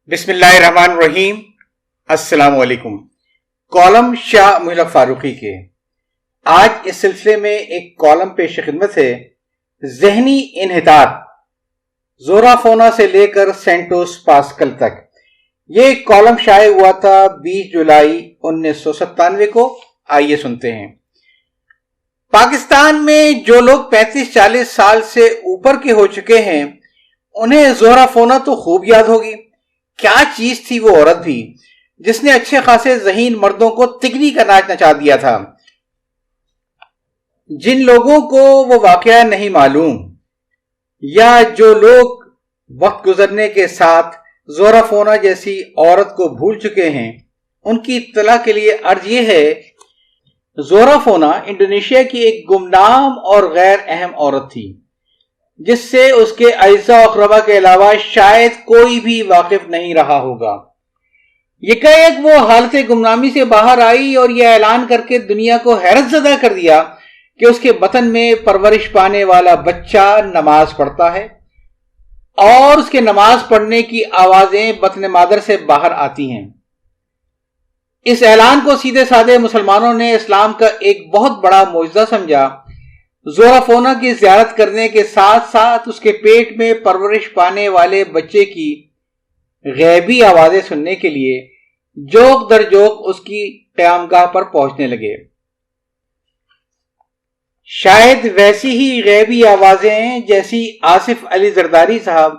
بسم اللہ الرحمن الرحیم۔ السلام علیکم۔ کالم شاہ محی الحق فاروقی کے آج اس سلسلے میں ایک کالم پیش خدمت ہے، ذہنی انحطاط، زورا فونا سے لے کر سینٹوس پاسکل تک۔ یہ کالم شائع ہوا تھا 20 جولائی 1997 کو۔ آئیے سنتے ہیں۔ پاکستان میں جو لوگ 35-40 سال سے اوپر کے ہو چکے ہیں انہیں زورا فونا تو خوب یاد ہوگی۔ کیا چیز تھی وہ عورت بھی جس نے اچھے خاصے ذہین مردوں کو تکری کا ناچ نچا دیا تھا۔ جن لوگوں کو وہ واقعہ نہیں معلوم یا جو لوگ وقت گزرنے کے ساتھ زورا فونا جیسی عورت کو بھول چکے ہیں ان کی اطلاع کے لیے عرض یہ ہے، زورا فونا انڈونیشیا کی ایک گمنام اور غیر اہم عورت تھی جس سے اس کے اعزاء و اقربا کے علاوہ شاید کوئی بھی واقف نہیں رہا ہوگا۔ یکایک وہ حالت گمنامی سے باہر آئی اور یہ اعلان کر کے دنیا کو حیرت زدہ کر دیا کہ اس کے بطن میں پرورش پانے والا بچہ نماز پڑھتا ہے اور اس کے نماز پڑھنے کی آوازیں بطن مادر سے باہر آتی ہیں۔ اس اعلان کو سیدھے سادے مسلمانوں نے اسلام کا ایک بہت بڑا معجزہ سمجھا۔ زورا فونا کی زیارت کرنے کے ساتھ ساتھ اس کے پیٹ میں پرورش پانے والے بچے کی غیبی آوازیں سننے کے لیے جوق در جوق اس کی قیامگاہ پر پہنچنے لگے۔ شاید ویسی ہی غیبی آوازیں جیسی آصف علی زرداری صاحب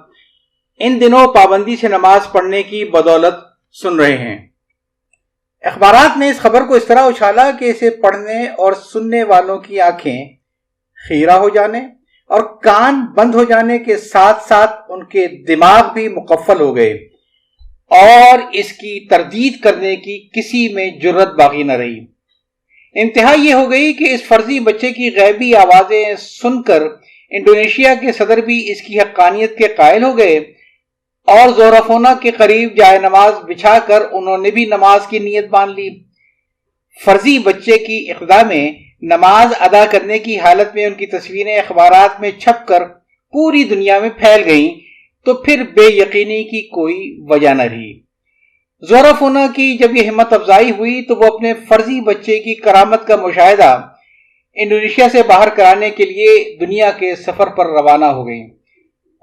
ان دنوں پابندی سے نماز پڑھنے کی بدولت سن رہے ہیں۔ اخبارات نے اس خبر کو اس طرح اچھالا کہ اسے پڑھنے اور سننے والوں کی آنکھیں خیرہ ہو جانے اور کان بند ہو جانے کے ساتھ ساتھ ان کے دماغ بھی مقفل ہو گئے اور اس کی تردید کرنے کی کسی میں جرت باقی نہ رہی۔ انتہا یہ ہو گئی کہ اس فرضی بچے کی غیبی آوازیں سن کر انڈونیشیا کے صدر بھی اس کی حقانیت کے قائل ہو گئے اور زورا فونا کے قریب جائے نماز بچھا کر انہوں نے بھی نماز کی نیت باندھ لی۔ فرضی بچے کی اقتداء میں نماز ادا کرنے کی حالت میں ان کی تصویریں اخبارات میں چھپ کر پوری دنیا میں پھیل گئیں تو پھر بے یقینی کی کوئی وجہ نہ رہی۔ زورا فونا کی جب یہ ہمت افزائی ہوئی تو وہ اپنے فرضی بچے کی کرامت کا مشاہدہ انڈونیشیا سے باہر کرانے کے لیے دنیا کے سفر پر روانہ ہو گئیں۔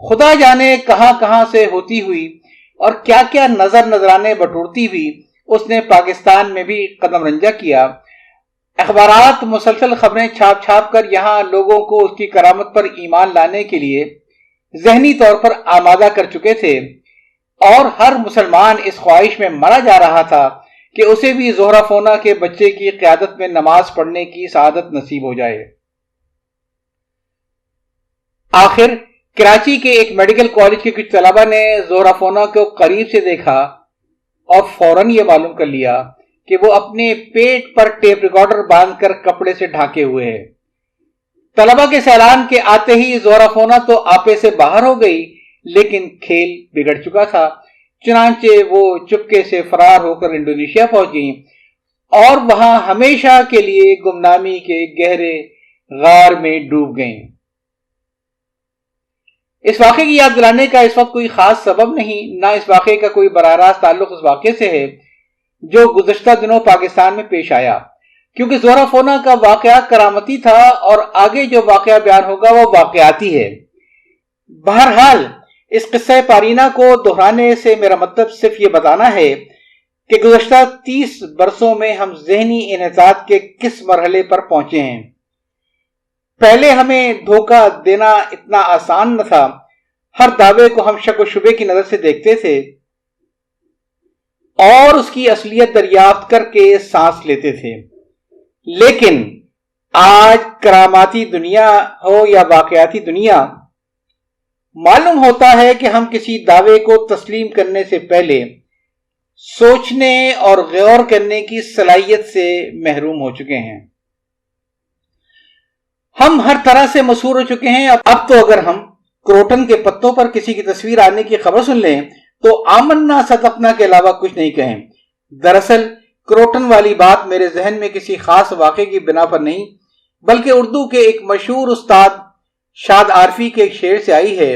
خدا جانے کہاں کہاں سے ہوتی ہوئی اور کیا کیا نذرانے بٹورتی ہوئی اس نے پاکستان میں بھی قدم رنجہ کیا۔ اخبارات مسلسل خبریں چھاپ چھاپ کر یہاں لوگوں کو اس کی کرامت پر ایمان لانے کے لیے ذہنی طور پر آمادہ کر چکے تھے اور ہر مسلمان اس خواہش میں مرا جا رہا تھا کہ اسے بھی زورا فونا کے بچے کی قیادت میں نماز پڑھنے کی سعادت نصیب ہو جائے۔ آخر کراچی کے ایک میڈیکل کالج کے کچھ طلبہ نے زورا فونا کو قریب سے دیکھا اور فوراً یہ معلوم کر لیا کہ وہ اپنے پیٹ پر ٹیپ ریکارڈر باندھ کر کپڑے سے ڈھانکے ہوئے ہے۔ طلبہ کے سیلان کے آتے ہی زورا فونا تو آپے سے باہر ہو گئی لیکن کھیل بگڑ چکا تھا، چنانچہ وہ چپکے سے فرار ہو کر انڈونیشیا پہنچ گئیں اور وہاں ہمیشہ کے لیے گمنامی کے گہرے غار میں ڈوب گئیں۔ اس واقعے کی یاد دلانے کا اس وقت کوئی خاص سبب نہیں، نہ اس واقعے کا کوئی براہ راست تعلق اس واقعے سے ہے جو گزشتہ دنوں پاکستان میں پیش آیا، کیونکہ زورا فونا کا واقعہ کرامتی تھا اور آگے جو واقعہ بیان ہوگا وہ واقعاتی ہے۔ بہرحال اس قصہ پارینہ کو دہرانے سے میرا مطلب صرف یہ بتانا ہے کہ گزشتہ 30 برسوں میں ہم ذہنی انحطاط کے کس مرحلے پر پہنچے ہیں۔ پہلے ہمیں دھوکہ دینا اتنا آسان نہ تھا، ہر دعوے کو ہم شک و شبے کی نظر سے دیکھتے تھے اور اس کی اصلیت دریافت کر کے سانس لیتے تھے، لیکن آج کراماتی دنیا ہو یا واقعاتی دنیا، معلوم ہوتا ہے کہ ہم کسی دعوے کو تسلیم کرنے سے پہلے سوچنے اور غور کرنے کی صلاحیت سے محروم ہو چکے ہیں۔ ہم ہر طرح سے مسحور ہو چکے ہیں۔ اب تو اگر ہم کروٹن کے پتوں پر کسی کی تصویر آنے کی خبر سن لیں تو آمنا صدقنا کے علاوہ کچھ نہیں کہیں۔ دراصل کروٹن والی بات میرے ذہن میں کسی خاص واقعے کی بنا پر نہیں بلکہ اردو کے ایک مشہور استاد شاد عارفی کے ایک شعر سے آئی ہے۔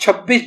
26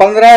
15